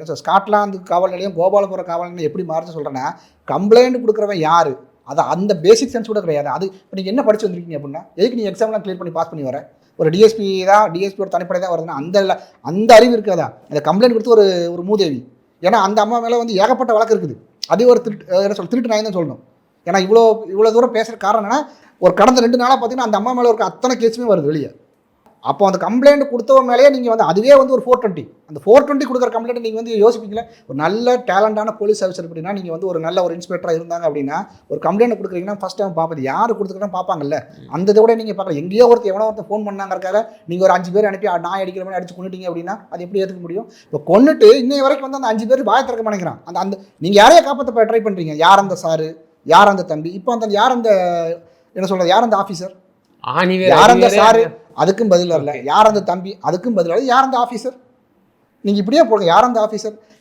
என்ன சொல் ஸ்காட்லாந்து காவல் நிலையம் கோபாலபுரம் காவல் நிலையம் எப்படி மாறுச்சு சொல்கிறேன்னா, கம்ப்ளைண்ட் கொடுக்குறவன் யார், அது அந்த பேசிக் சென்ஸ் கூட கிடையாது. அது இப்போ நீங்கள் என்ன படிச்சு வந்திருக்கீங்க அப்படின்னா, எதுக்கு நீ எக்ஸாம்லாம் கிளியர் பண்ணி பாஸ் பண்ணி வர? ஒரு டிஎஸ்பி தான், டிஎஸ்பியோட தனிப்படை தான் வருதுன்னா அந்த அறிவு இருக்காதா? அந்த கம்ப்ளைண்ட் கொடுத்து ஒரு ஒரு மூதேவி. ஏன்னா அந்த அம்மா மேலே வந்து ஏகப்பட்ட வழக்கு இருக்குது. அதே ஒரு திருட்டு நாய் தான் சொல்லணும். ஏன்னா இவ்வளோ தூரம் பேசுகிற காரணம் என்னன்னா, ஒரு கடந்த 2 நாளாக பார்த்தீங்கன்னா அந்த அம்மா மேலே இருக்க அத்தனை கேஸுமே வருது வெளியே. அப்போ அந்த கம்ப்ளைண்ட் கொடுத்தவங்க மேலேயே நீங்கள் வந்து அதுவே வந்து ஒரு 420 அந்த 420 கொடுக்குற கம்ப்ளைண்ட் நீங்கள் வந்து யோசிப்பீங்களா? ஒரு நல்ல டேலண்டான போலீஸ் ஆஃபீஸர் அப்படின்னா, நீங்கள் வந்து ஒரு நல்ல ஒரு இன்ஸ்பெக்டராக இருந்தாங்க அப்படின்னா, ஒரு கம்ப்ளைண்ட் கொடுக்குறீங்கன்னா ஃபஸ்ட் டைம் பார்ப்பது யார் கொடுத்துக்கிட்டா பார்ப்பாங்கல்ல. அந்த இதை விட நீங்கள் பார்க்கலாம். எங்கேயோ எவனோ ஒருத்தர் ஃபோன் பண்ணாங்கிறக்காக நீங்கள் ஒரு 5 பேர் அனுப்பி நாய் அடிக்கிற மாதிரி அடிச்சு கொண்டுட்டீங்க அப்படின்னா அது எப்படி ஏற்றுக்க முடியும்? இப்போ கொண்டுட்டு இன்னைய வரைக்கும் வந்து அந்த 5 பேர் வாயை திறக்க மாட்டேங்கிறான். அந்த நீங்கள் யாரையே காப்பாற்ற ட்ரை பண்ணுறீங்க? யார் அந்த சாரு, யார் அந்த தம்பி, இப்போ அந்த யார் அந்த என்ன சொல்கிறது, யார் அந்த ஆஃபீஸர், யார் அந்த சாரு, அதுக்கும் பதில் வரல. யார் அந்த தம்பி, அதுக்கும் பதில் வரல. யார் அந்த ஆஃபீஸர்? நீங்கள் இப்படியே போடுங்க. யார் அந்த ஆஃபீஸர்?